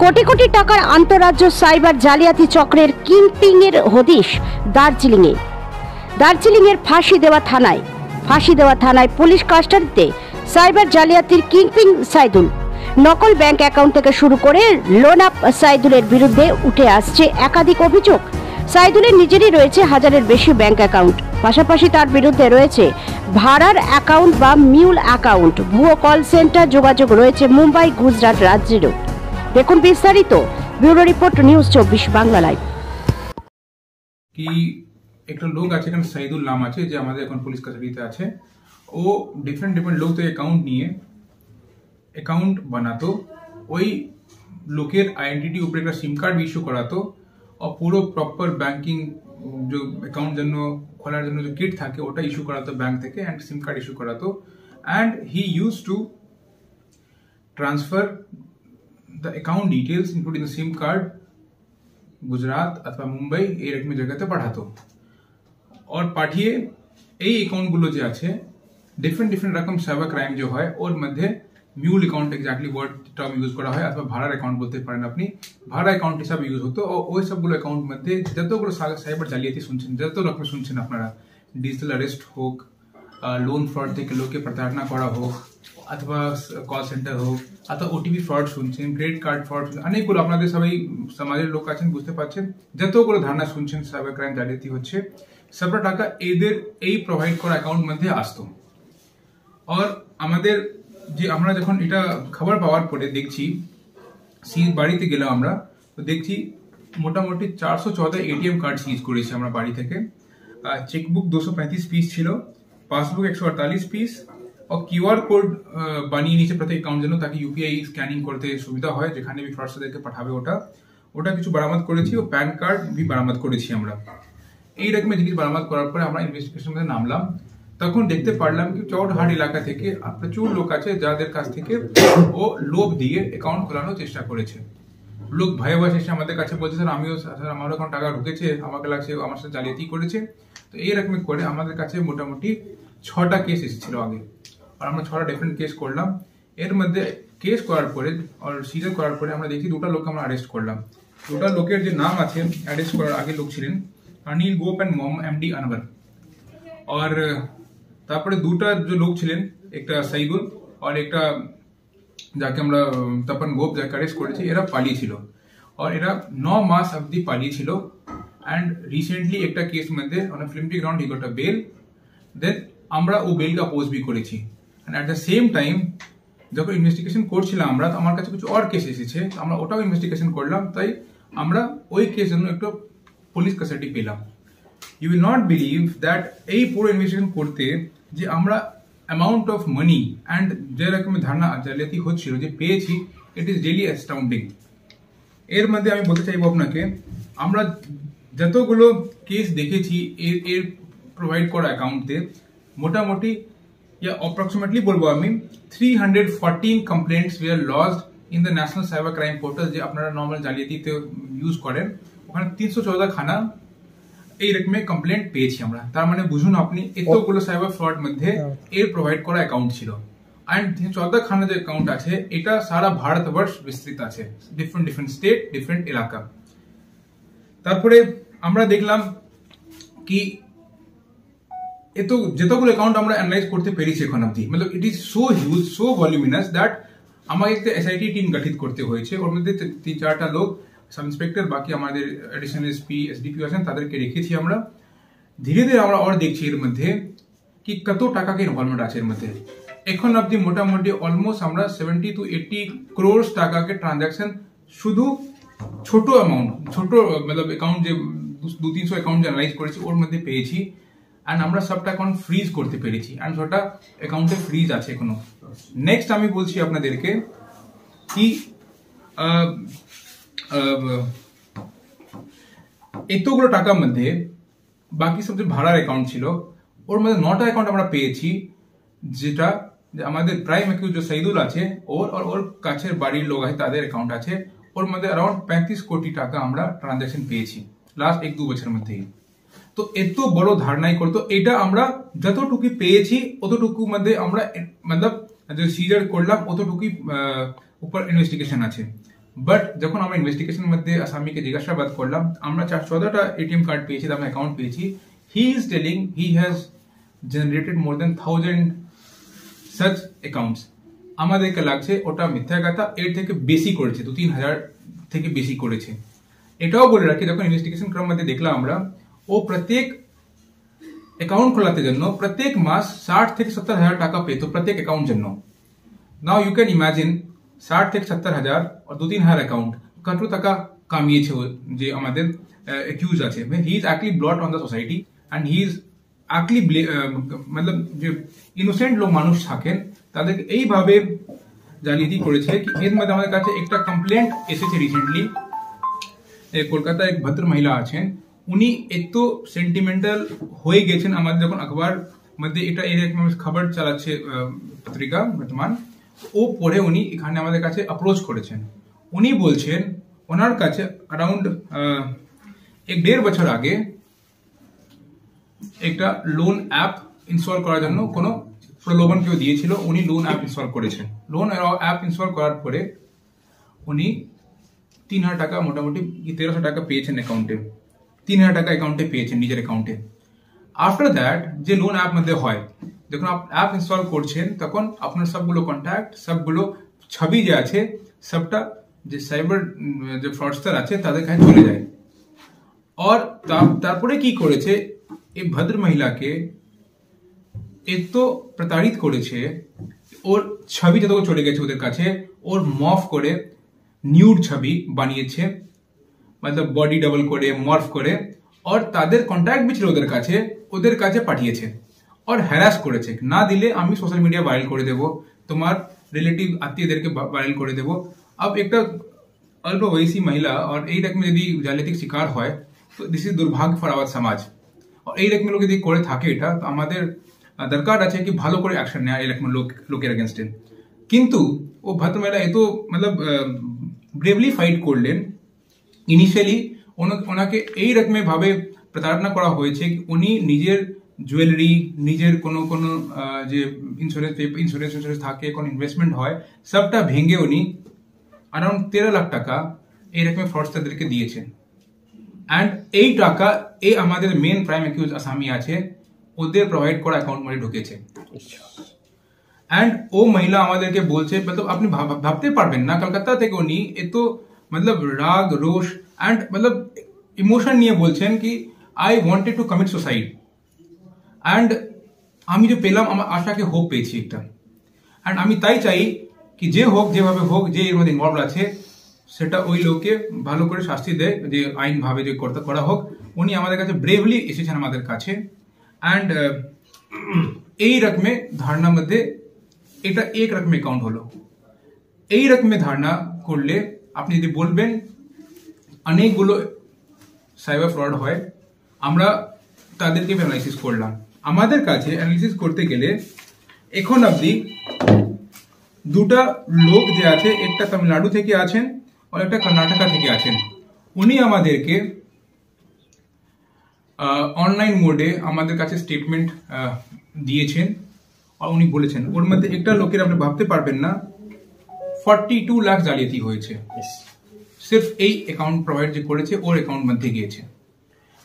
কোটি কোটি টাকার আন্তঃরাজ্য সাইবার জালিয়াতি চক্রের কিংপিং এর হদিশ দার্জিলিংয়ের ফাঁসি দেওয়া থানায় পুলিশ কাস্টাডিতে সাইবার জালিয়াতির কিংপিং সাইদুল। নকল ব্যাংক অ্যাকাউন্ট থেকে শুরু করে লোন আপ সাইদুলের বিরুদ্ধে উঠে আসছে একাধিক অভিযোগ। সাইদুলের নিজেরই রয়েছে হাজারের বেশি ব্যাংক অ্যাকাউন্ট, পাশাপাশি তার বিরুদ্ধে রয়েছে ভাড়ার অ্যাকাউন্ট বা মিউল অ্যাকাউন্ট, ভুয়ো কল সেন্টার যোগাযোগ রয়েছে মুম্বাই, গুজরাট রাজ্যেরও। দেখুন বিস্তারিত, bureau report, news 24 Bangla live. কি একটা লোক আছে এখানে, সাইদুল নাম আছে, যে আমাদের এখন পুলিশ কাস্টাডিতে আছে। ও ডিফারেন্ট লোক থেকে অ্যাকাউন্ট নিয়ে অ্যাকাউন্ট বানাতো, ওই লোকের আইডেন্টিটি উপরে একটা সিম কার্ড ইস্যু করাতো, और পুরো প্রপার ব্যাংকিং যে অ্যাকাউন্ট জন্য খোলার জন্য যে কিট থাকে ওটা ইস্যু করাতো ব্যাংক থেকে, অ্যান্ড সিম কার্ড ইস্যু করাতো। And he use to transfer the account details including the SIM card Gujarat অথবা মুম্বাই এরকম জায়গাতে পাঠাতো। और পাঠিয়ে এই অ্যাকাউন্টগুলো যে আছে ডিফারেন্ট রকম সাইবার ক্রাইম যে হয় ওর মধ্যে mule account exactly word term use করা হয়, অথবা ভাড়ার অ্যাকাউন্ট বলতে পারেন আপনি, ভাড়া অ্যাকাউন্ট হিসাবে ইউজ হতো। ওই সবগুলো অ্যাকাউন্ট মধ্যে যতগুলো সাইবার জালিয়াতি শুনছেন, যত রকম শুনছেন আপনারা, ডিজিটাল অ্যারেস্ট হোক, লোন ফ্রড থেকে লোকে প্রতারণা করা হোক, অথবা কল সেন্টার হোক, অথবা ওটিপি ফ্রড শুনছেন, ক্রেডিট কার্ড ফ্রড শুনছেন, অনেকগুলো আপনাদের সবাই সমাজের লোক আছেন, বুঝতে পারছেন যতগুলো ধারণা শুনছেন সাইবার ক্রাইম জালিয়াতি হচ্ছে, সবটা টাকা এদের এই প্রোভাইড করা অ্যাকাউন্ট মধ্যে আসতো। আর আমাদের যে আমরা যখন এটা খবর পাওয়ার পরে দেখছি, বাড়িতে গেলাম আমরা, তো দেখছি মোটামুটি 414 এটিএম কার্ড সিজ করেছি আমরা বাড়ি থেকে। চেকবুক 235 পিস ছিল, পাসবুক 148 পিস, और কিউআর কোড বানিয়ে নিয়েছে প্রত্যেক অ্যাকাউন্ট জন্য, তাকে ইউপিআই স্ক্যানিং করতে সুবিধা হয়, যেখানে বি ফ্রডস্টারদেরকে পাঠাবে ওটা কিছু বরামদ করেছি। ও প্যান কার্ড বি বরামদ করেছি আমরা। এই রকমের জিনিস বরামদ করার পরে আমরা ইনভেস্টিগেশনের নামলাম। তখন দেখতে পারলাম কি চৌটহাট এলাকা থেকে প্রচুর লোক আছে যাদের কাছ থেকে ও লোভ দিয়ে অ্যাকাউন্ট খোলানোর চেষ্টা করেছে। লোক ভয়ে এসে আমাদের কাছে বলছে, স্যার আমারও এখন টাকা ঢুকেছে, আমাকে লাগছে আমার সাথে জালিয়াতি করেছে। তো এইরকম করে আমাদের কাছে মোটামুটি 6টা কেস এসেছিল আগে, আর আমরা 6টা ডিফারেন্ট কেস করলাম। এর মধ্যে কেস করার পরে আর সিজার করার পরে আমরা দেখি 2টা লোক আমরা অ্যারেস্ট করলাম। 2টা লোকের যে নাম আছে, অ্যারেস্ট করার আগে লোক ছিলেন অনিল গোপ অ্যান্ড এমডি আনওয়ার। আর তারপরে 2টা যে লোক ছিলেন, একটা সাইদুল আর একটা যাকে আমরা তপন গোপ যাকে অ্যারেস্ট করেছি, এরা পালিয়েছিল। আর এরা 9 মাস অবধি পালিয়েছিল। অ্যান্ড রিসেন্টলি একটা কেস মধ্যে on flimsy ground he got a bail, then আমরা ও বেলকে অপোজ বি করেছি। And at the same time যখন ইনভেস্টিগেশন করছিলাম আমরা, তো আমার কাছে কিছু আর কেস এসেছে, আমরা ওটাও ইনভেস্টিগেশন করলাম, তাই আমরা ওই কেস জন্য একটু পুলিশ কাস্টাডি পেলাম। You will not believe that এই পুরো ইনভেস্টিগেশন করতে যে আমরা অ্যামাউন্ট অফ মানি অ্যান্ড যে রকমের ধারণা জালিয়াতি হচ্ছিল যে পেয়েছি, ইট ইজ রিয়েলি অ্যাস্টাউন্ডিং। এর মধ্যে আমি বলতে চাইবো আপনাকে, আমরা যতগুলো কেস দেখেছি এর প্রোভাইড করা অ্যাকাউন্টে, মোটামুটি অ্যাপ্রক্সিমেটলি বলবো আমি 314 complaints were lodged in the national cyber crime portal, যে আপনারা নর্মাল জালিয়াতিতে ইউজ করেন, ওখানে 314 খানা এইরকম কমপ্লেন্ট পেয়েছি আমরা। তার মানে বুঝুন আপনি এতগুলো সাইবার ফ্রড মধ্যে এর প্রোভাইড করা অ্যাকাউন্ট ছিল। অ্যান্ড 14 খানা যে অ্যাকাউন্ট আছে, এটা সারা ভারতবর্ষ বিস্তৃত আছে, ডিফারেন্ট স্টেট, ডিফারেন্ট এলাকা। তারপরে আমরা দেখলাম কি যতগুলো অ্যাকাউন্ট আমরা অ্যানালাইজ করতে পেরেছি এখন অব্দি, মানে it is so huge, so voluminous that আমাকে একটা এসআইটি টিম গঠিত করতে হয়েছে। ওর মধ্যে 3-4টা লোক, সাব ইন্সপেক্টর, বাকি আমাদের এডিশনাল এসপি এসডিপি আছেন, তাদেরকে রেখেছি আমরা। ধীরে ধীরে আমরা আর দেখছি এর মধ্যে কি কত টাকাকে ইনভলভমেন্ট আছে এর মধ্যে। এখন অব্দি মোটামুটি অলমোস্ট আমরা 70 to 80 crore টাকাকে ট্রানজাকশন শুধু ছোট অ্যামাউন্ট, ছোট মতলব অ্যাকাউন্ট যে 200-300 অ্যাকাউন্ট যে অ্যানালাইজ করেছি ওর মধ্যে পেয়েছি। অ্যান্ড আমরা সবটা অ্যাকাউন্ট ফ্রিজ করতে পেরেছি, অ্যান্ড ওটা অ্যাকাউন্টে ফ্রিজ আছে এখনো। নেক্সট আমি বলছি আপনাদেরকে কি এতগুলো টাকার মধ্যে বাকি সব যে ভাড়ার অ্যাকাউন্ট ছিল ওর মধ্যে 9টা অ্যাকাউন্ট আমরা পেয়েছি, যেটা আমাদের প্রাইম অ্যাকিউজ যে সাইদুল আছে ওর কাছের বাড়ির লোক আছে তাদের অ্যাকাউন্ট আছে, ওর মধ্যে অ্যারাউন্ড 35 কোটি টাকা আমরা ট্রানজাকশন পেয়েছি লাস্ট 1-2 বছরের মধ্যেই। তো এত বড় ধারণাই করতো, এটা আমরা যতটুকু পেয়েছি অতটুকু মধ্যে আমরা মতলব যে সিজার করলাম অতটুকুই উপর ইনভেস্টিগেশন আছে। বাট যখন আমরা ইনভেস্টিগেশন মধ্যে আসামিকে জিজ্ঞাসাবাদ করলাম, আমরা 14টা এটিএম কার্ড পেয়েছি, তার অ্যাকাউন্ট পেয়েছি। He is telling he has generated more than 1000 such accounts. আমাদেরকে লাগছে ওটা মিথ্যা কথা, এর থেকে বেশি করেছে, 2-3 হাজার থেকে বেশি করেছে। এটাও বলে রাখি, যখন ইনভেস্টিগেশন করার মধ্যে দেখলাম আমরা, ও প্রত্যেক অ্যাকাউন্ট খোলাতে জন্য প্রত্যেক মাস 60 থেকে 70 হাজার টাকা পেত প্রত্যেক অ্যাকাউন্ট জন্য। নাও ইউ ক্যান ইমাজিন 60 থেকে 70 হাজার আর 2-3 হাজার অ্যাকাউন্ট কত টাকা কামিয়েছে যে আমাদের অ্যাকিউজ আছে। He is actually blot on the society and he is actually মতলব যে ইনোসেন্ট লোক মানুষ থাকেন তাদেরকে এইভাবে জালিয়াতি করেছে। এর মধ্যে আমাদের কাছে একটা কমপ্লেন্ট এসেছে রিসেন্টলি। কলকাতায় এক ভদ্র মহিলা আছেন, উনি এত সেন্টিমেন্টাল হয়ে গেছেন। আমাদের যখন আখবর মধ্যে এটা এরকম খবর চালাচ্ছে পত্রিকা বর্তমান, ও পড়ে উনি এখানে আমাদের কাছে অ্যাপ্রোচ করেছেন। উনি বলছেন ওনার কাছে অ্যারাউন্ড 1-1.5 বছর আগে একটা লোন অ্যাপ ইনস্টল করার জন্য কোনো প্রলোভন কেউ দিয়েছিল, উনি লোন অ্যাপ ইনস্টল করেছেন। লোন অ্যাপ ইনস্টল করার পরে উনি 3,000 টাকা, মোটামুটি 1,300 টাকা পেয়েছেন অ্যাকাউন্টে। 3,000 টাকা অ্যাকাউন্টে পেয়েছেন নিজের অ্যাকাউন্টে। আফটার দ্যাট যে লোন অ্যাপ মধ্যে হয়, যখন আপনি অ্যাপ ইনস্টল করছেন তখন আপনার সবগুলো কন্ট্যাক্ট, সবগুলো ছবি যে আছে সবটা যে সাইবার যে ফ্রডস্টার আছে তাদের কাছে চলে যায়। আর তারপরে কি করেছে, এই ভদ্র মহিলাকে এত প্রতারিত করেছে, ওর ছবি যত চলে গেছে ওদের কাছে, ওর মর্ফ করে নিউড ছবি বানিয়েছে, মতলব বডি ডাবল করে মর্ফ করে, আর তাদের কন্ট্যাক্ট भी ছিল ওদের কাছে পাঠিয়েছে আর হ্যারাস করেছে। না দিলে আমি সোশ্যাল মিডিয়া ভাইরাল করে দেবো, তোমার রিলেটিভ আত্মীয়দেরকে ভাইরাল করে দেবো। अब একটা অল্প বয়সী মহিলা আর এই রকম যদি জালিয়াতির শিকার হয় তো দিস ইজ দুর্ভাগ্য ফর আওয়ার সমাজ। আর এই রকম লোক যদি করে থাকে এটা, তো আমাদের দরকার আছে কি ভালো করে অ্যাকশন নেওয়া এই রকম লোকের এগেনস্টে। কিন্তু ও ভদ্র মহিলা এত মতলব ব্রেভলি ফাইট করলেন। ইনিশিয়ালি ওনাকে এই রকম ভাবে প্রতারণা করা হয়েছে, উনি নিজের জুয়েলারি, নিজের কোনো যে ইন্স্যুরেন্স থাকে, কোনো ইনভেস্টমেন্ট হয়, সবটা ভেঙে উনি অ্যারাউন্ড 13 লাখ টাকা এইরকম ফ্রডস্টারদেরকে দিয়েছেন। অ্যান্ড এই টাকা এই আমাদের মেন প্রাইম অ্যাকিউজ আসামি আছে ওদের প্রোভাইড করা অ্যাকাউন্ট মধ্যে ঢুকেছে। অ্যান্ড ও মহিলা আমাদেরকে বলছে, মতলব আপনি ভাবতে পারবেন না, কলকাতা থেকে উনি এত মতলব রাগ রোষ অ্যান্ড মতলব ইমোশন নিয়ে বলছেন কি I wanted to commit suicide. And আমি যে পেলাম, আমার আশাকে হোপ পেয়েছি একটা। অ্যান্ড আমি তাই চাই কি যে হোক, যেভাবে হোক, যে এর মধ্যে ইনভলভ আছে সেটা ওই লোককে ভালো করে শাস্তি দেয়, যে আইন ভাবে যে করা হোক। উনি আমাদের কাছে ব্রেভলি এসেছেন আমাদের কাছে। অ্যান্ড এই রকমের ধারণার মধ্যে এটা এক রকমের অ্যাকাউন্ট হলো। এই রকমের ধারণা করলে আপনি যদি বলবেন অনেকগুলো সাইবার ফ্রড হয়, আমরা তাদেরকে অ্যানালাইসিস করলাম। আমাদের কাছে অ্যানালাইসিস করতে গেলে এখন অবধি দুটা লোক যে আছে, একটা তামিলনাড়ু থেকে আছেন আর একটা কর্ণাটকা থেকে আছেন। উনি আমাদেরকে অনলাইন মোডে আমাদের কাছে স্টেটমেন্ট দিয়েছেন আর উনি বলেছেন ওর মধ্যে একটা লোকের আপনি ভাবতে পারবেন না 42 লাখ জালিয়াতি হয়েছে, সির্ফ এই অ্যাকাউন্ট প্রোভাইড যে করেছে ওর অ্যাকাউন্ট মধ্যে গিয়েছে।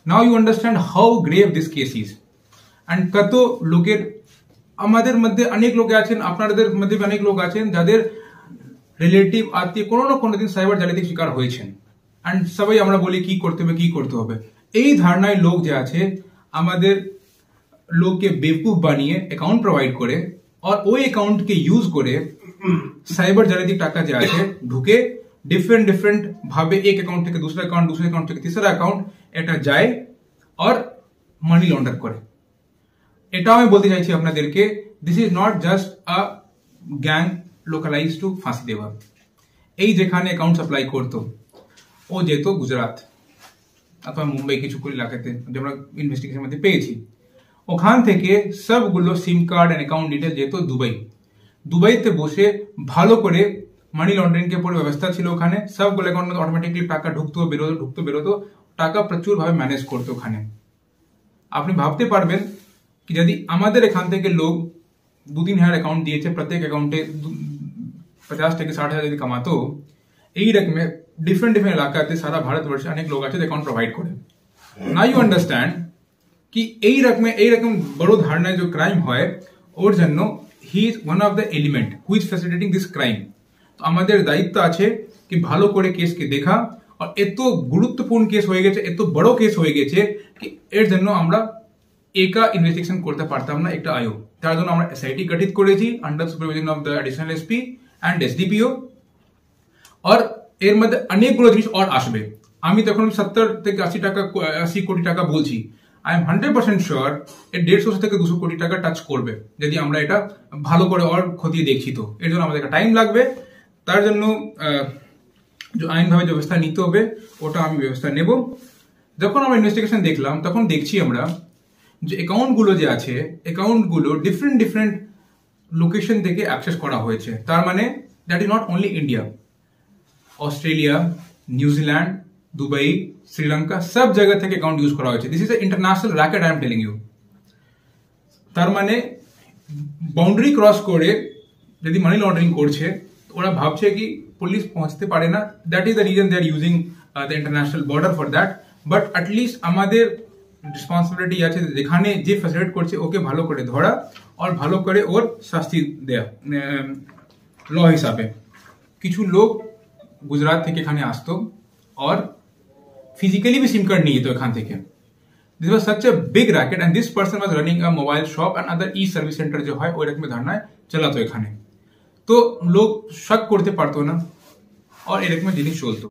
Now you understand how grave this case is. And কত লোকের, আমাদের মধ্যে অনেক লোক আছেন, আপনাদের মধ্যে অনেক লোক আছেন যাদের রিলেটিভ আত্মীয় কোনো না কোনো দিন সাইবার জালিয়াতির শিকার হয়েছেন। অ্যান্ড সবাই আমরা বলি কি করতে হবে কি করতে হবে। এই ধারণায় লোক যে আছে আমাদের লোককে বেवकूफ বানিয়ে অ্যাকাউন্ট প্রোভাইড করে আর ওই অ্যাকাউন্টকে ইউজ করে সাইবার জালিয়াতির টাকা যে আছে ঢুকে ডিফারেন্ট ভাবে এক অ্যাকাউন্ট থেকে दूसरा অ্যাকাউন্ট থেকে तीसरा অ্যাকাউন্ট এটা যায় আর মানি লন্ডার করে। এটা আমি বলতে চাইছি আপনাদেরকে, this is not just a gang localise to ফাঁসি দেওয়া। এই যেখানে অ্যাকাউন্ট সাপ্লাই করতো ও যেত গুজরাট অথবা মুম্বাই কিছু এলাকাতে, যে আমরা ইনভেস্টিগেশন মধ্যে পেয়েছি, ওখান থেকে সবগুলো sim card and account detail যেত দুবাইতে বসে ভালো করে মানি লন্ডারিং के पूरी व्यवस्था ছিল ওখানে। সবগুলো অ্যাকাউন্ট में অটোমেটিকলি টাকা ঢুকতো বেরোতো, টাকা প্রচুর ভাবে ম্যানেজ করতো ওখানে। আপনি ভাবতে পারবেন কি যদি আমাদের এখান থেকে লোক 2-3 হাজার অ্যাকাউন্ট দিয়েছে, প্রত্যেক অ্যাকাউন্টে 50 থেকে 60 হাজার যদি কামাতো, এই রকম ডিফারেন্ট ডিফারেন্ট এলাকাতে সারা ভারতবর্ষে অনেক লোক আছে অ্যাকাউন্ট প্রোভাইড করে। নাও ইউ আন্ডারস্ট্যান্ড কি এইরকম বড় ধারণায় যে ক্রাইম হয় ওর জন্য he is one of the element who is facilitating this crime. তো আমাদের দায়িত্ব আছে কি ভালো করে কেসকে দেখা, আর এত গুরুত্বপূর্ণ কেস হয়ে গেছে, এত বড় কেস হয়ে গেছে কি এর জন্য আমরা একা ইনভেস্টিগেশন করতে পারতাম না, একটা আয়োগ। তার জন্য আমরা এসআইটি গঠিত করেছি under supervision of the additional SP and SDPO. আর এর মধ্যে অনেকগুলো জিনিস আর আসবে। আমি তখন 70 থেকে 80 কোটি টাকা বলছি, আই এম 100% শিওর এর 150 থেকে 200 কোটি টাকা টাচ করবে যদি আমরা এটা ভালো করে আর খতিয়ে দেখছি। তো এর জন্য আমাদের টাইম লাগবে। তার জন্য যে আইনভাবে যে ব্যবস্থা নিতে হবে ওটা আমি ব্যবস্থা নেব। যখন আমরা ইনভেস্টিগেশন দেখলাম তখন দেখছি আমরা যে অ্যাকাউন্টগুলো যে আছে অ্যাকাউন্টগুলো ডিফারেন্ট লোকেশন থেকে অ্যাক্সেস করা হয়েছে। তার মানে that is not only India, Australia, New Zealand, Dubai, Sri Lanka সব জায়গা থেকে অ্যাকাউন্ট ইউজ করা হয়েছে। This is a international racket, I am telling you. তার মানে বাউন্ডারি ক্রস করে যদি মানি লন্ডারিং করছে ওরা ভাবছে কি পুলিশ পৌঁছতে পারে না, that is the reason they are using the international border for that. But at least আমাদের রেসপন্সিবিলিটি আছে যেখানে যে ফ্যাসিলিটেট করছে ওকে ভালো করে ধরা আর ভালো করে ওর শাস্তি দেয়া ল হিসাবে। কিছু লোক গুজরাট থেকে এখানে আসতো আর ফিজিক্যালি भी सिम कार्ड नहीं तो এখান থেকে। This was such a big racket and this person was running a mobile shop and other E service centre जो है ওই রকম ধারণায় চালাতো এখানে। তো লোক শক করতে পারতো না আর এরকম জিনিস চলতো।